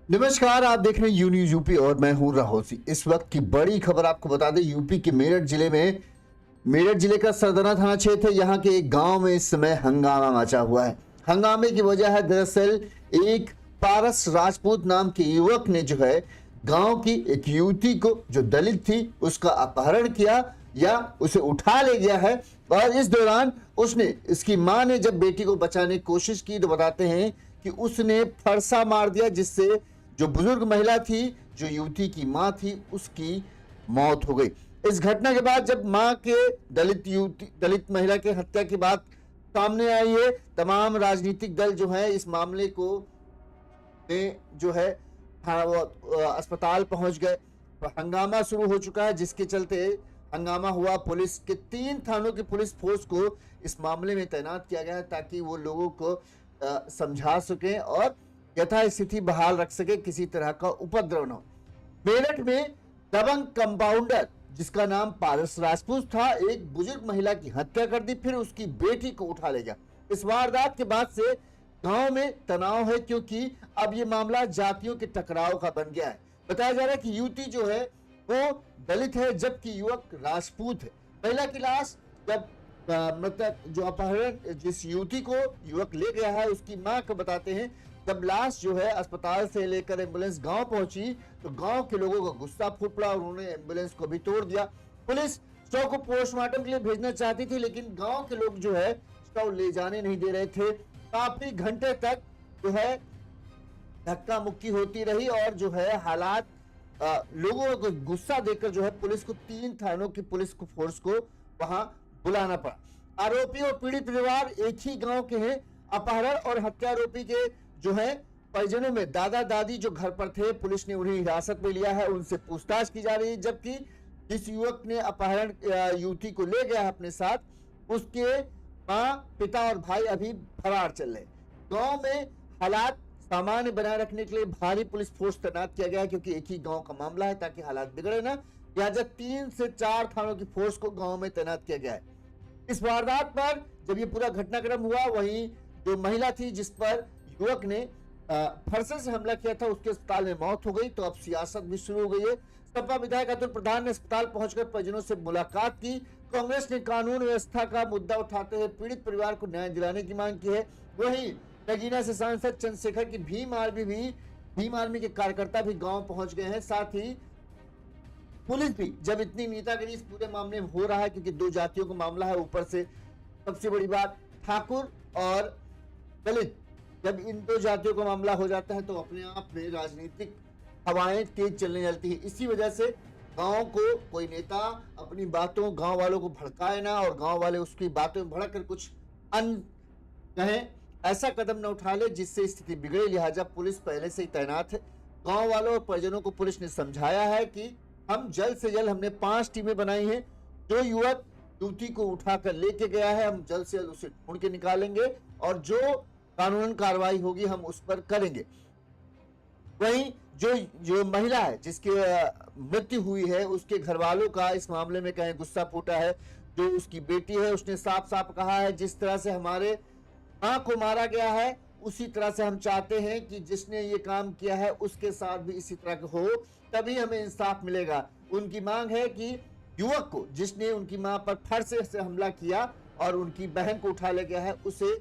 नमस्कार, आप देख रहे हैं यू न्यूज यूपी और मैं हूं राहुल सिंह। इस वक्त की बड़ी खबर आपको बता दें, यूपी के मेरठ जिले का सरदाना थाना क्षेत्र है। यहाँ के एक गांव में इस समय हंगामा मचा हुआ है। हंगामे की वजह है दरअसल एक पारस राजपूत नाम के युवक ने जो है गांव की एक युवती को जो दलित थी उसका अपहरण किया या उसे उठा ले गया है। और इस दौरान इसकी मां ने जब बेटी को बचाने की कोशिश की तो बताते हैं कि उसने फरसा मार दिया, जिससे जो बुजुर्ग महिला थी, जो युवती की मां थी, उसकी मौत हो गई। इस घटना के बाद जब मां के दलित महिला की हत्या की बात सामने आई है, तमाम राजनीतिक दल जो है इस मामले को जो है अस्पताल पहुंच गए। हंगामा शुरू हो चुका है, जिसके चलते हंगामा हुआ। पुलिस के 3 थानों की पुलिस फोर्स को इस मामले में तैनात किया गया है ताकि वो लोगों को समझा सके और यथास्थिति बहाल रख सके, किसी तरह का उपद्रव न हो। मेरठ में दबंग कंपाउंडर जिसका नाम पारस राजपूत था, एक बुजुर्ग महिला की हत्या कर दी, फिर उसकी बेटी को उठा ले गया। इस वारदात के बाद से गांव में तनाव है, क्योंकि अब ये मामला जातियों के टकराव का बन गया है। बताया जा रहा है कि युवती जो है वो दलित है, जबकि युवक राजपूत है। महिला की लाश जब मतलब जो अपहरण जिस युवती को युवक ले गया है, उसकी मां को बताते हैं जब लाश जो है अस्पताल से लेकर एम्बुलेंस गांव पहुंची तो गांव के लोगों का गुस्सा फूट पड़ा और उन्होंने एम्बुलेंस को भी तोड़ दिया। पुलिस शव को पोस्टमार्टम के लिए भेजना चाहती थी, लेकिन गांव के लोग जो है शव ले जाने नहीं दे रहे थे। काफी घंटे तक जो है धक्का मुक्की होती रही और जो है हालात लोगों को गुस्सा देकर जो है पुलिस को 3 थानों की पुलिस को फोर्स को वहां बुलाना पड़ा। आरोपी और पीड़ित परिवार एक ही गांव के हैं। अपहरण और हत्यारोपी के जो है परिजनों में दादा दादी जो घर पर थे, पुलिस ने उन्हें हिरासत में लिया है, उनसे पूछताछ की जा रही है। जबकि जिस युवक ने अपहरण युवती को ले गया है अपने साथ, उसके मां, पिता और भाई अभी फरार चल रहे। गांव में हालात सामान्य बनाए रखने के लिए भारी पुलिस फोर्स तैनात किया गया है, क्योंकि एक ही गांव का मामला है, ताकि हालात बिगड़े ना। लिहाजा 3 से 4 थानों की फोर्स को गांव में तैनात किया गया है। इस वारदात पर जब ये पूरा घटनाक्रम हुआ, वहीं जो महिला थी जिस पर युवक ने फरसे से हमला किया था, उसके अस्पताल में मौत हो गई। तो अब सियासत भी शुरू हो गई है। सपा विधायक अतुल प्रधान ने अस्पताल पहुंचकर परिजनों से मुलाकात की। कांग्रेस ने कानून व्यवस्था का मुद्दा उठाते हुए पीड़ित परिवार को न्याय दिलाने की मांग की है। वहीं नगीना से सांसद चंद्रशेखर की भीम आर्मी के कार्यकर्ता भी गांव पहुंच गए हैं। साथ ही पुलिस भी, जब इतनी नेतागिरी इस पूरे मामले में हो रहा है, क्योंकि 2 जातियों का मामला है, ऊपर से सबसे बड़ी बात ठाकुर और दलित, जब इन 2 जातियों का मामला हो जाता है तो अपने आप में राजनीतिक हवाएं तेज चलने लगती है। इसी वजह से गांव को कोई नेता अपनी बातों गांव वालों को भड़काए ना, और गांव वाले उसकी बातों में भड़क कर कुछ कहें, ऐसा कदम न उठा ले जिससे स्थिति बिगड़े। लिहाजा पुलिस पहले से ही तैनात है। गांव वालों और परिजनों को पुलिस ने समझाया है कि हम जल्द से जल्द, हमने 5 टीमें बनाई हैं। जो युवक युवती को उठाकर लेके गया है, हम जल्द से जल्द उसे ढूंढ के निकालेंगे और जो कानूनन कार्रवाई होगी हम उस पर करेंगे। वहीं जो महिला है जिसकी मृत्यु हुई है, उसके घर वालों का इस मामले में कहीं गुस्सा फूटा है। जो उसकी बेटी है, उसने साफ साफ कहा है, जिस तरह से हमारे मां को मारा गया है, उसी तरह से हम चाहते हैं कि जिसने ये काम किया है उसके साथ भी इसी तरह का हो, तभी हमें इंसाफ मिलेगा। उनकी मांग है कि युवक को, जिसने उनकी मां पर फरसे से हमला किया और उनकी बहन को उठा ले गया है, उसे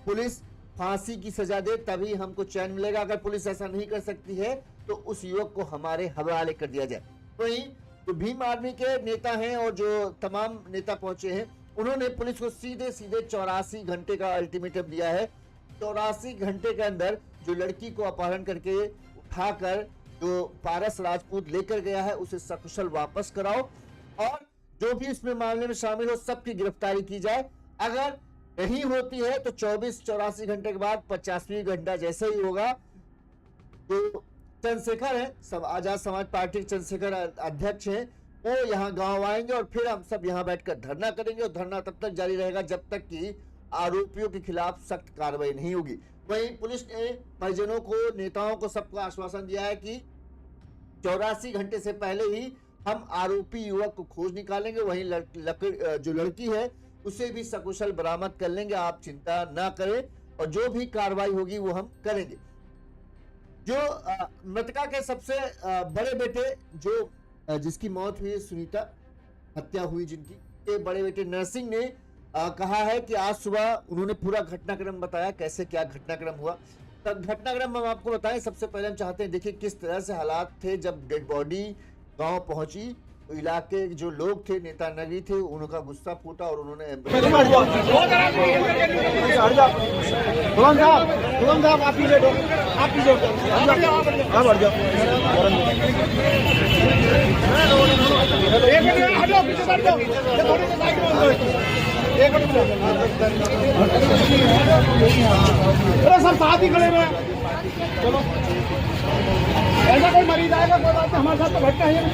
पुलिस फांसी की सजा दे, तभी हमको चैन मिलेगा। अगर पुलिस ऐसा नहीं कर सकती है तो उस युवक को हमारे हवाले कर दिया जाए। वहीं जो भीम आर्मी के नेता हैं और जो तमाम नेता पहुंचे हैं, उन्होंने पुलिस को सीधे 84 घंटे का अल्टीमेटम दिया है। 84 घंटे के अंदर जो लड़की को अपहरण करके उठाकर जो पारस राजपूत लेकर गया है, उसे सकुशल वापस कराओ और जो भी इसमें मामले में शामिल हो सबकी गिरफ्तारी की जाए। अगर नहीं होती है तो 84 घंटे के बाद 50वीं घंटा जैसे ही होगा, तो चंद्रशेखर है, सब आजाद समाज पार्टी के चंद्रशेखर अध्यक्ष हैं, वो यहाँ गांव आएंगे और फिर हम सब यहाँ बैठकर धरना करेंगे। और धरना तब तक जारी रहेगा जब तक कि आरोपियों के खिलाफ सख्त कार्रवाई नहीं होगी। वहीं पुलिस ने परिजनों को, नेताओं को, सबको आश्वासन दिया है कि 84 घंटे से पहले ही हम आरोपी युवक को खोज निकालेंगे। वहीं जो लड़की है उसे भी सकुशल बरामद कर लेंगे, आप चिंता ना करें, और जो भी कार्रवाई होगी वो हम करेंगे। जो मृतका के सबसे बड़े बेटे जो जिसकी मौत हुई, सुनीता हत्या हुई जिनकी, के बड़े बेटे नरसिंह ने कहा है कि आज सुबह उन्होंने पूरा घटनाक्रम बताया, कैसे क्या घटनाक्रम हुआ। तब घटनाक्रम हम आपको बताएं। सबसे पहले हम चाहते हैं देखिए किस तरह से हालात थे जब डेड बॉडी गांव पहुंची। तो इलाके के जो लोग थे, नेता नगरी थे, उनका गुस्सा फूटा और उन्होंने सब साथ ही खड़े हैं। चलो ऐसा कोई मरीज आएगा कोई बात नहीं, हमारे साथ तो भटका है नहीं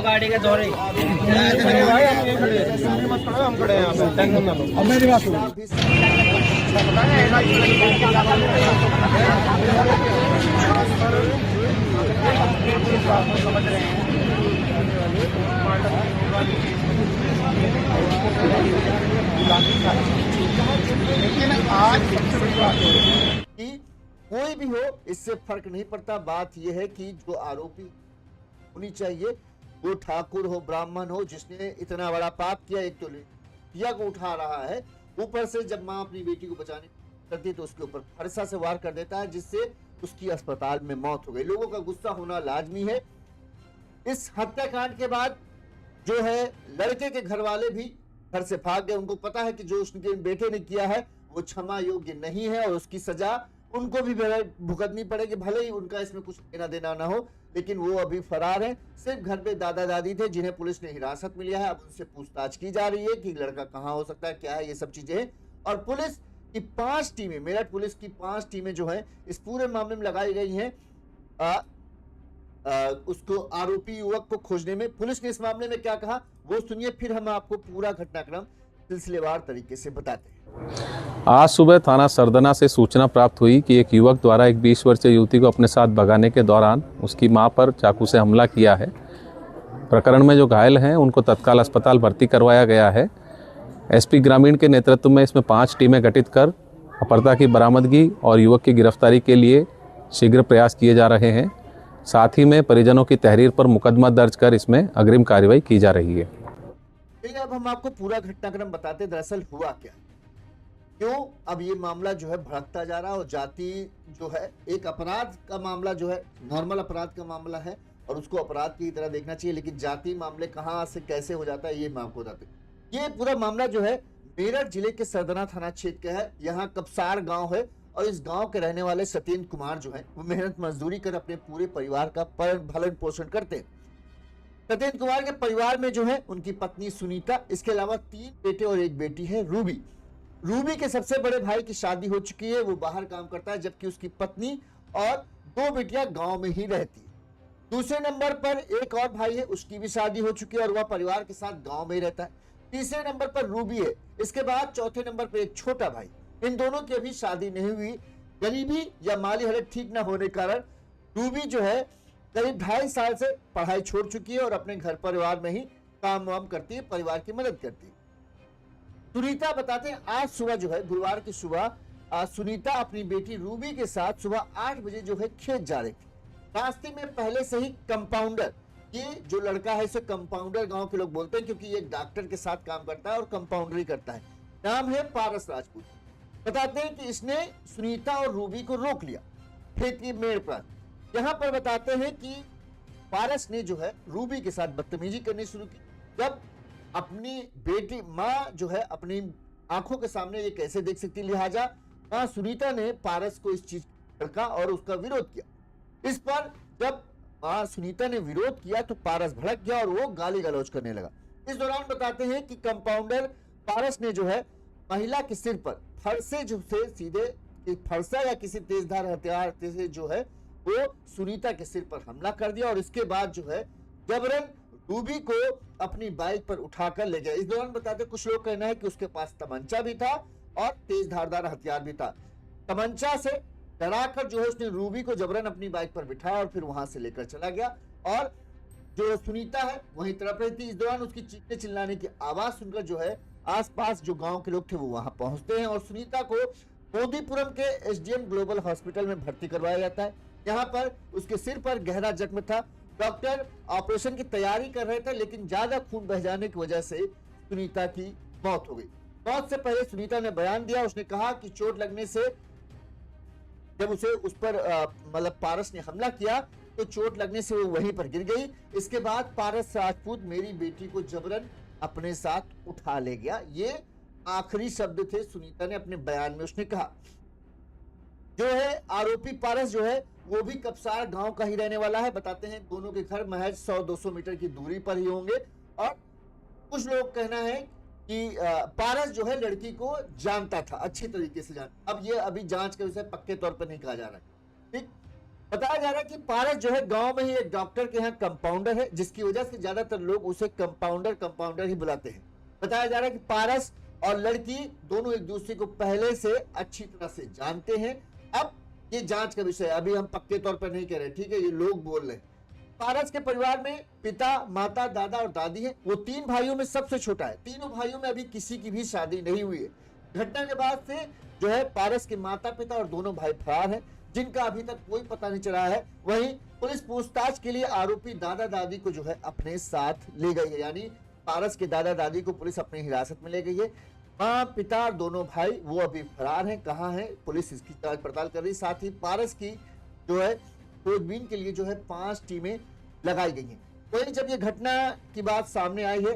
गाड़ी के दौरे हम खड़े हैं यहाँ पे, टेंशन ना लो। अब मेरी बात सुनो, लेकिन आज सबसे बड़ी बात है कि कोई भी हो इससे फर्क नहीं पड़ता। बात यह है कि जो आरोपी होनी चाहिए वो ठाकुर हो, ब्राह्मण हो, जिसने इतना बड़ा पाप किया। एक तो लिया को उठा रहा है, ऊपर से जब माँ अपनी बेटी को बचाने करती है तो उसके ऊपर फरसा से वार कर देता है, जिससे उसकी अस्पताल में मौत हो गई। लोगों का गुस्सा होना लाजमी है। इस हत्याकांड के बाद जो है लड़के के घर वाले भी घर से भाग गए। उनको पता है कि जो उसके बेटे ने किया है वो क्षमा योग्य नहीं है और उसकी सजा उनको भी भुगतनी पड़ेगी, भले ही उनका इसमें कुछ लेना देना ना हो। लेकिन वो अभी फरार है। सिर्फ घर पे दादा दादी थे जिन्हें पुलिस ने हिरासत में लिया है। अब उनसे पूछताछ की जा रही है कि लड़का कहाँ हो सकता है, क्या है, ये सब चीजें हैं। और पुलिस की 5 टीमें, मेरठ पुलिस की 5 टीमें जो है इस पूरे मामले में लगाई गई हैं उसको आरोपी युवक को खोजने में। पुलिस ने इस मामले में क्या कहा वो सुनिए, फिर हम आपको पूरा घटनाक्रम सिलसिलेवार तरीके से बताते हैं। आज सुबह थाना सरदना से सूचना प्राप्त हुई कि एक युवक द्वारा एक 20 वर्षीय युवती को अपने साथ भगाने के दौरान उसकी मां पर चाकू से हमला किया है। प्रकरण में जो घायल हैं उनको तत्काल अस्पताल भर्ती करवाया गया है। एसपी ग्रामीण के नेतृत्व में इसमें 5 टीमें गठित कर अपराध की बरामदगी और युवक की गिरफ्तारी के लिए शीघ्र प्रयास किए जा रहे हैं। साथ ही में परिजनों की तहरीर पर मुकदमा दर्ज कर इसमें अग्रिम कार्रवाई की जा रही है। चलिए अब हम आपको पूरा घटनाक्रम बताते दरअसल हुआ क्या, क्यों अब ये मामला जो है भड़कता जा रहा है। और जाति जो है एक अपराध का मामला जो है नॉर्मल अपराध का मामला है और उसको अपराध की तरह देखना चाहिए, लेकिन जाति मामले कहाँ से कैसे हो जाता है ये मैं आपको बताते हैं। ये पूरा मामला जो है मेरठ जिले के सरदना थाना क्षेत्र का है। यहाँ कपसार गाँव है और इस गांव के रहने वाले सत्येंद्र कुमार जो है वो मेहनत मजदूरी कर अपने पूरे परिवार का भरण पोषण करते हैं। सत्येंद्र कुमार के परिवार में जो है उनकी पत्नी सुनीता, इसके अलावा 3 बेटे और 1 बेटी है रूबी। रूबी के सबसे बड़े भाई की शादी हो चुकी है, वो बाहर काम करता है, जबकि उसकी पत्नी और 2 बेटियां गांव में ही रहती है। दूसरे नंबर पर एक और भाई है, उसकी भी शादी हो चुकी है और वह परिवार के साथ गांव में ही रहता है। तीसरे नंबर पर रूबी है। इसके बाद चौथे नंबर पर एक छोटा भाई। इन दोनों की अभी शादी नहीं हुई। गरीबी या माली हालत ठीक न होने के कारण रूबी जो है करीब 2.5 साल से पढ़ाई छोड़ चुकी है और अपने घर परिवार में ही काम वाम करती है, परिवार की मदद करती है। सुनीता बताते हैं आज सुबह जो है गुरुवार की सुबह सुनीता अपनी बेटी रूबी के साथ सुबह 8 बजे जो है खेत जा रही थी। रास्ते में पहले से ही कंपाउंडर, ये जो लड़का है इसे कंपाउंडर गांव के लोग बोलते हैं क्योंकि ये एक डॉक्टर के साथ काम करता है और कंपाउंडरी करता है। नाम है पारस राजपूत। बताते हैं कि इसने सुनीता और रूबी को रोक लिया खेत की मेड़ पर। यहाँ पर बताते हैं कि पारस ने जो है रूबी के साथ बदतमीजी करनी शुरू की। जब अपनी बेटी माँ जो है अपनी आंखों के सामने ये कैसे देख सकती, लिहाजा माँ सुनीता ने पारस को इस चीज का और उसका विरोध किया। इस पर जब माँ सुनीता ने विरोध किया तो पारस भड़क गया और वो गाली गलौज करने लगा। इस दौरान बताते हैं कि कंपाउंडर पारस ने जो है महिला के सिर पर फरसे जो से सीधे फरसा या किसी तेजधार हथियार से जो है वो सुनीता के सिर पर हमला कर दिया और इसके बाद जो है जबरन रूबी को अपनी बाइक पर उठाकर ले गया। इस दौरान बताते कुछ लोग कहना है कि उसके पास तमंचा भी था और तेज धारदार हथियार भी था। तमंचा से डराकर जो है उसने रूबी को जबरन अपनी बाइक पर बिठाया और फिर वहां से लेकर चला गया। और जो सुनीता है वहीं तड़प रही थी। इस दौरान उसकी चीखने चिल्लाने की आवाज सुनकर जो है आसपास जो गांव के लोग थे वो वहां पहुंचते हैं और सुनीता को मोदीपुरम के एसडीएम ग्लोबल हॉस्पिटल में भर्ती करवाया जाता है। यहाँ पर उसके सिर पर गहरा जख्म था। डॉक्टर ऑपरेशन की तैयारी कर रहे थे, लेकिन ज्यादा खून बह जाने की वजह से सुनीता की मौत हो गई। मौत से पहले सुनीता ने बयान दिया। उसने कहा कि चोट लगने से जब उस पर मतलब पारस ने हमला किया तो चोट लगने से वो वहीं पर गिर गई। इसके बाद पारस राजपूत मेरी बेटी को जबरन अपने साथ उठा ले गया। ये आखिरी शब्द थे सुनीता ने अपने बयान में उसने कहा। जो है आरोपी पारस जो है वो भी कपसार गांव का ही रहने वाला है। बताते हैं दोनों के घर महज 100-200 मीटर की दूरी पर ही होंगे। और कुछ लोग कहना है कि पारस जो है लड़की को जानता था, अच्छी तरीके से जानता। अब ये अभी जांच का विषय पक्के तौर पर नहीं कहा जा रहा है। ठीक बताया जा रहा है कि पारस जो है गांव में ही एक डॉक्टर के यहाँ कंपाउंडर है, जिसकी वजह से ज्यादातर लोग उसे कंपाउंडर ही बुलाते हैं। बताया जा रहा है कि पारस और लड़की दोनों एक दूसरे को पहले से अच्छी तरह से जानते हैं। अब ये जांच का विषय अभी हम पक्के तौर पर नहीं कह रहे, ठीक है, ये लोग बोल रहे हैं। पारस के परिवार में पिता, माता, दादा और दादी है। वो 3 भाइयों में सबसे छोटा है। तीनों भाइयों में अभी किसी की भी शादी नहीं हुई है। घटना के बाद से जो है पारस के माता पिता और दोनों भाई फरार हैं, जिनका अभी तक कोई पता नहीं चला है। वहीं पुलिस पूछताछ के लिए आरोपी दादा दादी को जो है अपने साथ ले गई है, यानी पारस के दादा दादी को पुलिस अपनी हिरासत में ले गई है। माँ, पिता और दोनों भाई वो अभी फरार हैं। कहाँ हैं पुलिस इसकी जांच पड़ताल कर रही। साथ ही पारस की जो है खोजबीन के लिए जो है 5 टीमें लगाई गई हैं। वहीं जब ये घटना की बात सामने आई है,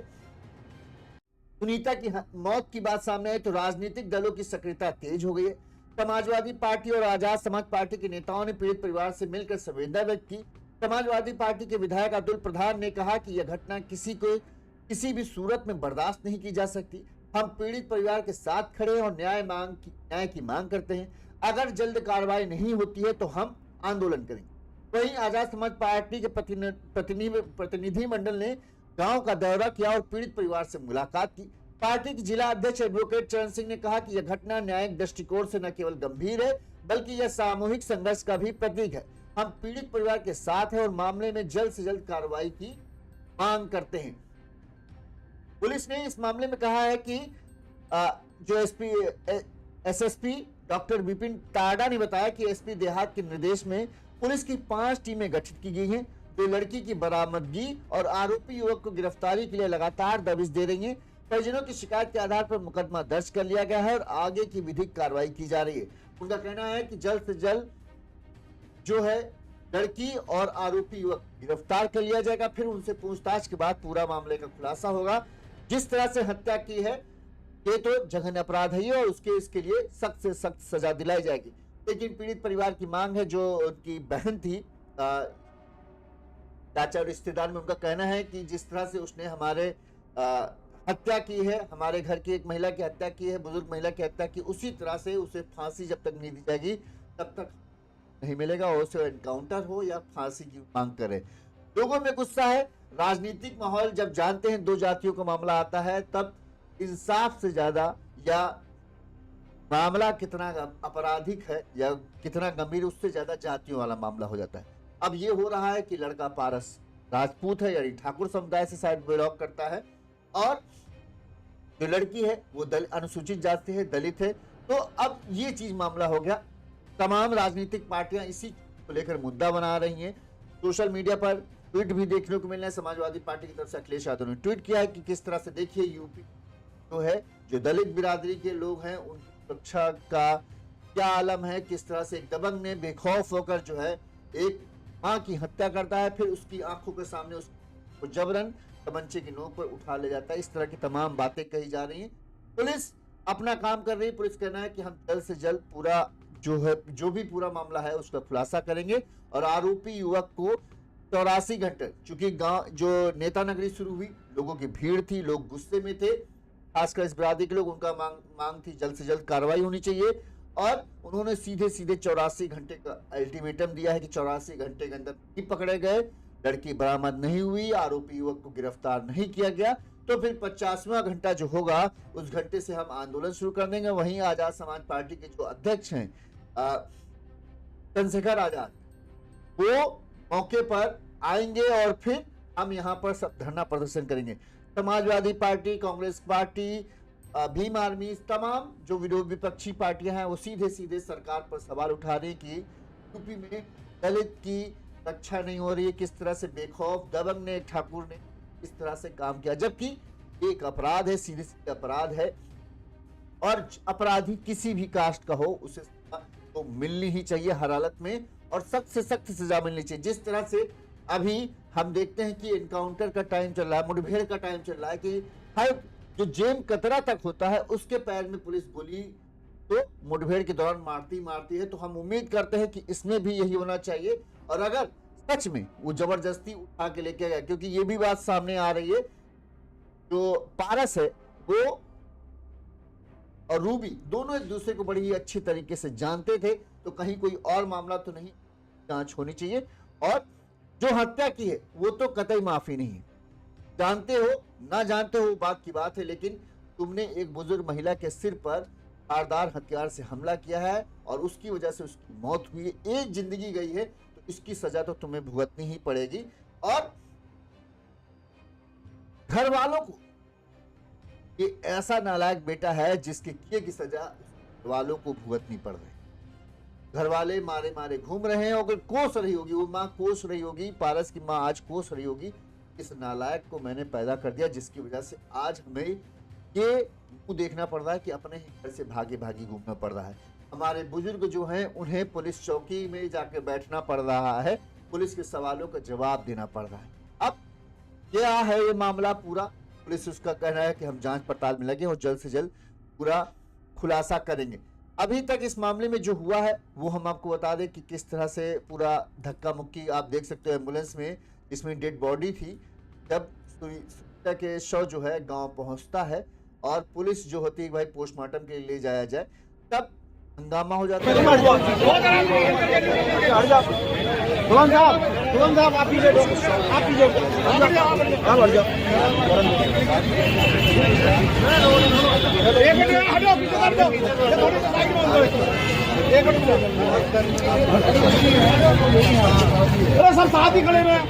सुनीता की मौत की बात सामने आई, तो राजनीतिक दलों की सक्रियता तेज हो गई है। समाजवादी पार्टी और आजाद समाज पार्टी के नेताओं ने पीड़ित परिवार से मिलकर संवेदना व्यक्त की। समाजवादी पार्टी के विधायक अब्दुल प्रधान ने कहा कि यह घटना किसी भी सूरत में बर्दाश्त नहीं की जा सकती। हम पीड़ित परिवार के साथ खड़े हैं और न्याय की मांग करते हैं। अगर जल्द कार्रवाई नहीं होती है तो हम आंदोलन करेंगे। वहीं आजाद समाज पार्टी के प्रतिनिधि मंडल ने गांव का दौरा किया और पीड़ित परिवार से मुलाकात की। पार्टी के जिला अध्यक्ष एडवोकेट चरण सिंह ने कहा कि यह घटना न्यायिक दृष्टिकोण से न केवल गंभीर है, बल्कि यह सामूहिक संघर्ष का भी प्रतीक है। हम पीड़ित परिवार के साथ हैं और मामले में जल्द से जल्द कार्रवाई की मांग करते हैं। पुलिस ने इस मामले में कहा है कि जो एसएसपी डॉक्टर विपिन टाडा ने बताया कि एसपी देहात के निर्देश में पुलिस की 5 टीमें गठित की गई हैं, जो लड़की की बरामदगी और आरोपी युवक को गिरफ्तारी के लिए लगातार दबिश दे रही हैं। परिजनों की शिकायत के आधार पर मुकदमा दर्ज कर लिया गया है और आगे की विधिक कार्रवाई की जा रही है। उनका कहना है कि जल्द से जल्द जो है लड़की और आरोपी युवक गिरफ्तार कर लिया जाएगा। फिर उनसे पूछताछ के बाद पूरा मामले का खुलासा होगा। जिस तरह से हत्या की है ये तो जघन्य अपराध है और इसके लिए सख्त से सख्त सजा दिलाई जाएगी। लेकिन पीड़ित परिवार की मांग है, जो उनकी बहन थी, चाचा और रिश्तेदार में उनका कहना है कि जिस तरह से उसने हमारे हत्या की है, हमारे घर की एक महिला की हत्या की है, बुजुर्ग महिला की हत्या की, उसी तरह से उसे फांसी जब तक नहीं दी जाएगी तब तक नहीं मिलेगा। और उसे एनकाउंटर हो या फांसी की मांग करे। लोगों में गुस्सा है। राजनीतिक माहौल जब जानते हैं 2 जातियों का मामला आता है, तब इंसाफ से ज्यादा या मामला कितना आपराधिक है या कितना गंभीर, उससे ज्यादा जातियों वाला मामला हो जाता है। अब ये हो रहा है कि लड़का पारस राजपूत है, यानी ठाकुर समुदाय से शायद बिलोंग करता है, और जो लड़की है वो अनुसूचित जाति है, दलित है। तो अब ये चीज मामला हो गया। तमाम राजनीतिक पार्टियां इसी को लेकर मुद्दा बना रही हैं। सोशल मीडिया पर ट्वीट भी देखने को मिल रहा है। समाजवादी पार्टी की तरफ से अखिलेश यादव ने ट्वीट किया है कि किस तरह से देखिए यूपी जो है, जो दलित बिरादरी के लोग हैं उनकी सुरक्षा का क्या आलम है, किस तरह से एक दबंग ने बेखौफ होकर जो है एक मां की हत्या करता है, फिर उसकी आंखों के सामने उसको जबरन तमंचे की नोक पर उठा ले जाता है। इस तरह की तमाम बातें कही जा रही हैं। पुलिस अपना काम कर रही है। पुलिस कहना है कि हम जल्द से जल्द पूरा जो भी पूरा मामला है उसका खुलासा करेंगे और आरोपी युवक को 84 घंटे, चूंकि गांव जो नेता नगरी शुरू हुई, लोगों की भीड़ थी, लोग गुस्से में थे, खासकर इस बिरादरी के लोग, उनका मांग थी जल्द से जल्द कार्रवाई होनी चाहिए। और उन्होंने सीधे 84 घंटे का अल्टीमेटम दिया है कि 84 घंटे के अंदर नहीं पकड़े गए, लड़की बरामद नहीं हुई, आरोपी युवक को गिरफ्तार नहीं किया गया, तो फिर 50वां घंटा जो होगा उस घंटे से हम आंदोलन शुरू कर देंगे। वहीं आजाद समाज पार्टी के जो अध्यक्ष हैं चंद्रशेखर आजाद, वो मौके पर आएंगे और फिर हम यहाँ पर सब धरना प्रदर्शन करेंगे। Samajwadi party, Congress party, Bhim army, तमाम जो विपक्षी पार्टियां हैं वो सीधे सीधे सरकार पर सवाल उठा रही कि यूपी में दलित की रक्षा नहीं हो रही है, किस तरह से बेखौफ दबंग ने, ठाकुर ने इस तरह से काम किया, जबकि एक अपराध है, सीधे सीधे अपराध है और अपराधी किसी भी कास्ट का हो उसे तो मिलनी ही चाहिए हर हालत में और सख्त से सख्त सजा मिलनी चाहिए। जिस तरह से अभी हम देखते हैं कि एनकाउंटर का टाइम चल रहा है, मुठभेड़ का टाइम चल रहा है कि हर जो जेम कतरा तक होता है उसके पैर में पुलिस गोली तो मुठभेड़ के दौरान मारती है। तो हम उम्मीद करते हैं कि इसमें भी यही होना चाहिए और अगर सच में वो जबरदस्ती उठा के लेके गया, क्योंकि ये भी बात सामने आ रही है, जो पारस है वो और रूबी दोनों एक दूसरे को बड़ी ही अच्छी तरीके से जानते थे, तो कहीं कोई और मामला तो नहीं, जांच होनी चाहिए। और जो हत्या की है वो तो कतई माफी नहीं है, जानते हो ना जानते हो बात की बात है, लेकिन तुमने एक बुजुर्ग महिला के सिर पर धारदार हथियार से हमला किया है और उसकी वजह से उसकी मौत हुई है, एक जिंदगी गई है, तो इसकी सजा तो तुम्हें भुगतनी ही पड़ेगी। और घर वालों को ये ऐसा नालायक बेटा है जिसके किए की सजा घर वालों को भुगतनी पड़ रही है। घर वाले मारे मारे घूम रहे हैं और कोस रही होगी, वो माँ कोस रही होगी, पारस की माँ आज कोस रही होगी, इस नालायक को मैंने पैदा कर दिया जिसकी वजह से आज हमें ये मुंह देखना पड़ रहा है कि अपने ही घर से भागी भागी घूमना पड़ रहा है। हमारे बुजुर्ग जो हैं उन्हें पुलिस चौकी में जाकर बैठना पड़ रहा है, पुलिस के सवालों का जवाब देना पड़ रहा है। अब क्या है ये मामला पूरा, पुलिस उसका कहना है कि हम जांच पड़ताल में लगे और जल्द से जल्द पूरा खुलासा करेंगे। अभी तक इस मामले में जो हुआ है वो हम आपको बता दें कि किस तरह से पूरा धक्का मुक्की आप देख सकते हो एम्बुलेंस में, जिसमें डेड बॉडी थी, जब सुनीता के शव जो है गांव पहुंचता है और पुलिस जो होती है भाई पोस्टमार्टम के लिए ले जाया जाए, तब हंगामा हो जाता है। आप अरे सब साथ ही खड़े हैं,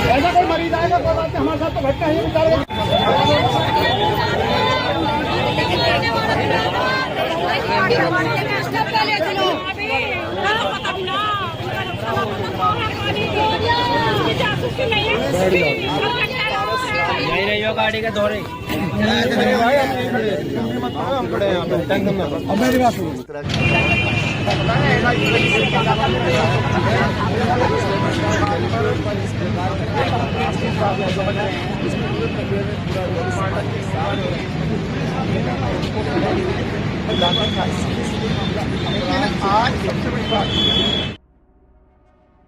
ऐसा कोई मरीज आएगा कोई बात नहीं, हमारे साथ तो घटना है नहीं हो गाड़ी के दौरे।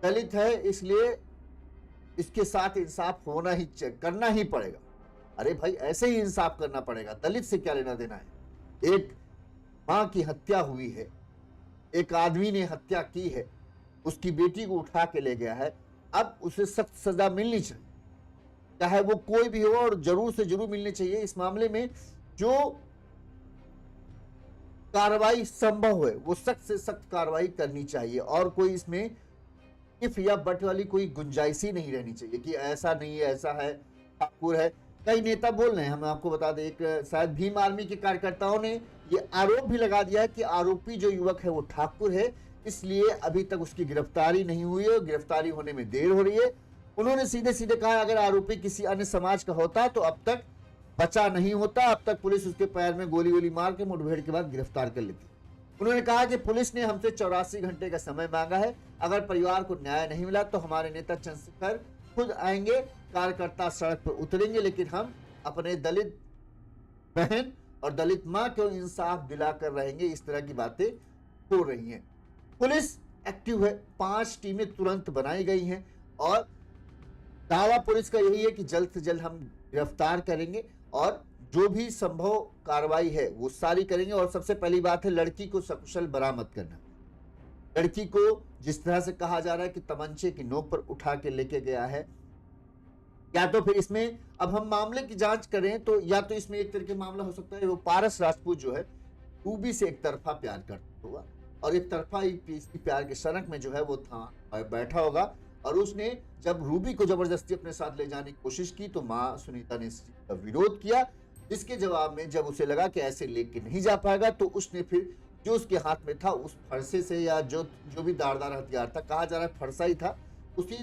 दलित है इसलिए इसके साथ इंसाफ होना ही करना ही पड़ेगा। अरे भाई ऐसे ही इंसाफ करना पड़ेगा, दलित से क्या लेना देना है। एक मां की हत्या हुई है, एक आदमी ने हत्या की है, उसकी बेटी को उठा के ले गया है, अब उसे सख्त सजा मिलनी चाहिए, चाहे वो कोई भी हो, और जरूर से जरूर मिलनी चाहिए। इस मामले में जो कार्रवाई संभव है वो सख्त से सख्त कार्रवाई करनी चाहिए और कोई इसमें इफ या बट वाली कोई गुंजाइश ही नहीं रहनी चाहिए कि ऐसा नहीं है, ऐसा है, ठाकुर है। कई नेता बोल रहे हैं, हम आपको बता दें, एक शायद भीम आर्मी के कार्यकर्ताओं ने ये आरोप भी लगा दिया है कि आरोपी जो युवक है वो ठाकुर है, इसलिए अभी तक उसकी गिरफ्तारी नहीं हुई है, गिरफ्तारी होने में देर हो रही है। उन्होंने सीधे सीधे कहा अगर आरोपी किसी अन्य समाज का होता तो अब तक बचा नहीं होता, अब तक पुलिस उसके पैर में गोली वोली मार के मुठभेड़ के बाद गिरफ्तार कर लेती। उन्होंने कहा कि पुलिस ने हमसे 84 घंटे का समय मांगा है, अगर परिवार को न्याय नहीं मिला तो हमारे नेता चंद्रशेखर खुद आएंगे, कार्यकर्ता सड़क पर उतरेंगे, लेकिन हम अपने दलित बहन और दलित मां को इंसाफ दिलाकर रहेंगे। इस तरह की बातें हो रही हैं। पुलिस एक्टिव है, 5 टीमें तुरंत बनाई गई हैं और दावा पुलिस का यही है कि जल्द से जल्द हम गिरफ्तार करेंगे और जो भी संभव कार्रवाई है वो सारी करेंगे। और सबसे पहली बात है लड़की को सकुशल बरामद करना। लड़की को जिस तरह से कहा जा रहा है कि तमंचे की नोक पर उठा के लेके गया है, या तो फिर इसमें अब हम मामले की जांच करें तो या तो इसमें एक तरह का मामला हो सकता है वो पारस राजपूत जो है रूबी से एक तरफा प्यार करता हुआ, और एक तरफा ही इसकी प्यार के सनक में जो है वो था बैठा होगा। और उसने जब रूबी को जबरदस्ती अपने साथ ले जाने की कोशिश की तो माँ सुनीता ने इस चीज का विरोध किया, जिसके जवाब में जब उसे लगा कि ऐसे लेके नहीं जा पाएगा तो उसने फिर जो उसके हाथ में था उस फरसे से, या जो भी धारदार हथियार था, कहा जा रहा है फरसा ही था, उसी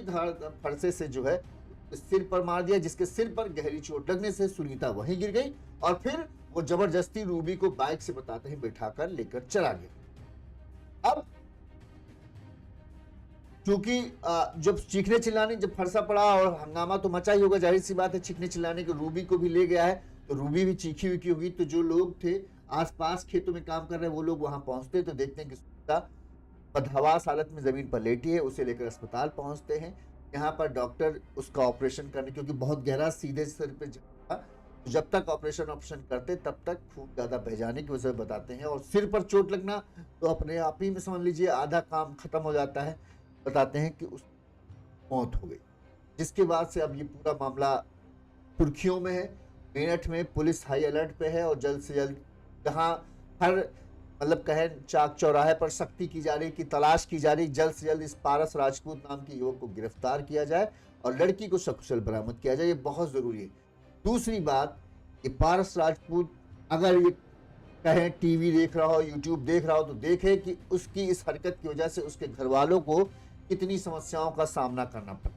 फरसे से जो है सिर पर मार दिया, जिसके सिर पर गहरी चोट लगने से सुनीता वहीं गिर गई और फिर वो जबरदस्ती रूबी को बाइक से बताते ही बिठाकर लेकर चला गया। अब क्योंकि जब चीखने चिल्लाने, जब फरसा पड़ा और हंगामा तो मचा ही होगा, जाहिर सी बात है, चीखने चिल्लाने के रूबी को भी ले गया है तो रूबी भी चीखी हुई होगी। तो जो लोग थे आसपास खेतों में काम कर रहे हैं वो लोग वहां पहुंचते तो देखते हैं कि सुनीता बदहवास हालत में जमीन पर लेटी है। उसे लेकर अस्पताल पहुंचते हैं। यहाँ पर डॉक्टर उसका ऑपरेशन करने, क्योंकि बहुत गहरा सीधे सिर पे था, तो जब तक ऑपरेशन करते तब तक खून ज्यादा बह जाने की वजह बताते हैं, और सिर पर चोट लगना तो अपने आप ही में समझ लीजिए आधा काम खत्म हो जाता है। बताते हैं कि उस मौत हो गई, जिसके बाद से अब ये पूरा मामला सुर्खियों में है। मेरठ में पुलिस हाई अलर्ट पे है और जल्द से जल्द जहां हर मतलब कहें चाक चौराहे पर सख्ती की जा रही, की तलाश की जा रही, जल्द से जल्द इस पारस राजपूत नाम के युवक को गिरफ्तार किया जाए और लड़की को सकुशल बरामद किया जाए, ये बहुत जरूरी है। दूसरी बात कि पारस राजपूत अगर ये कहें टीवी देख रहा हो, यूट्यूब देख रहा हो, तो देखे कि उसकी इस हरकत की वजह से उसके घर वालों को कितनी समस्याओं का सामना करना पड़ा।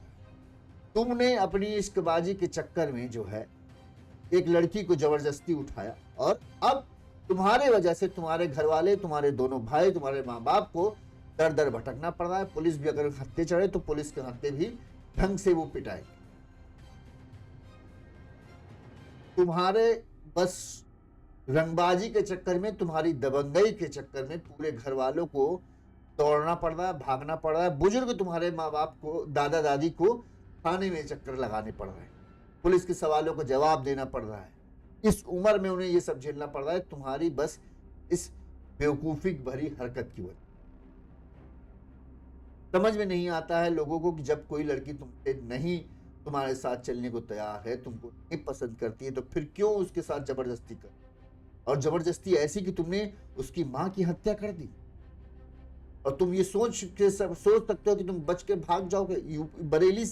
तुमने अपनी इश्कबाजी के चक्कर में जो है एक लड़की को जबरदस्ती उठाया और अब तुम्हारे वजह से तुम्हारे घर वाले, तुम्हारे दोनों भाई, तुम्हारे माँ बाप को दर दर भटकना पड़ रहा है। पुलिस भी अगर हत्थे चढ़े तो पुलिस के हत्थे भी ढंग से वो पिटाए। तुम्हारे बस रंगबाजी के चक्कर में, तुम्हारी दबंगई के चक्कर में पूरे घर वालों को दौड़ना पड़ रहा है, भागना पड़ रहा है। बुजुर्ग तुम्हारे माँ बाप को, दादा दादी को थाने में चक्कर लगाने पड़ रहे हैं, पुलिस के सवालों को जवाब देना पड़ रहा है। इस उम्र में उन्हें ये सब झेलना पड़ रहा है तुम्हारी बस इस बेवकूफी भरी हरकत की वजह। समझ में नहीं आता है लोगों को कि जब कोई लड़की तुमसे नहीं, तुम्हारे साथ चलने को तैयार है, तुमको नहीं पसंद करती है, तो फिर क्यों उसके साथ जबरदस्ती कर, और जबरदस्ती ऐसी कि तुमने उसकी मां की हत्या कर दी। और तुम ये सोच सकते हो कि तुम बच के भाग जाओगे, बरेली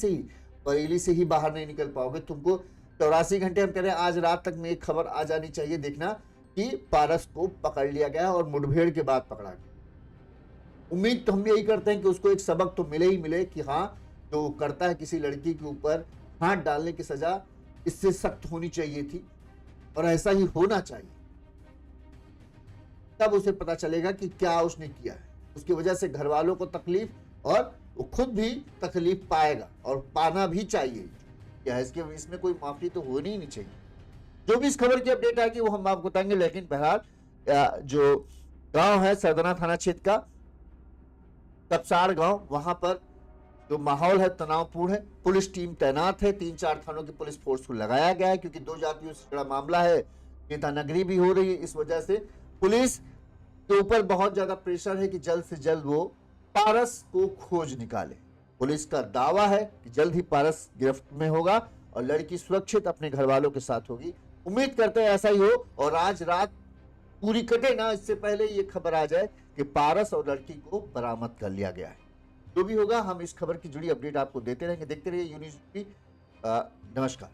से ही बाहर नहीं निकल पाओगे। तुमको 84 घंटे, हम कह रहे हैं आज रात तक में एक खबर आ जानी चाहिए, देखना कि पारस को पकड़ लिया गया और मुठभेड़ के बाद पकड़ा गया। उम्मीद तो हम यही करते हैं कि उसको एक सबक तो मिले ही मिले कि हाँ, जो करता है किसी लड़की के ऊपर हाथ डालने की सजा इससे सख्त होनी चाहिए थी और ऐसा ही होना चाहिए। तब उसे पता चलेगा कि क्या उसने किया है, उसकी वजह से घर वालों को तकलीफ और वो खुद भी तकलीफ पाएगा और पाना भी चाहिए। क्या इसके इसमें कोई माफी तो होनी ही नहीं चाहिए। जो भी इस खबर की अपडेट आएगी वो हम आपको बताएंगे। लेकिन बहरहाल जो गांव है सरदना थाना क्षेत्र का कपसार गांव, वहां पर जो माहौल है तनावपूर्ण है। पुलिस टीम तैनात है, 3-4 थानों की पुलिस फोर्स को लगाया गया है, क्योंकि 2 जातियों से जुड़ा मामला है, नेता नगरी भी हो रही है। इस वजह से पुलिस के ऊपर बहुत ज्यादा प्रेशर है कि जल्द से जल्द वो पारस को खोज निकाले। पुलिस का दावा है कि जल्द ही पारस गिरफ्त में होगा और लड़की सुरक्षित अपने घर वालों के साथ होगी। उम्मीद करते हैं ऐसा ही हो और आज रात पूरी कटे ना, इससे पहले ये खबर आ जाए कि पारस और लड़की को बरामद कर लिया गया है। जो भी होगा हम इस खबर की जुड़ी अपडेट आपको देते रहेंगे। देखते रहिए यूनिवर्सिटी। नमस्कार।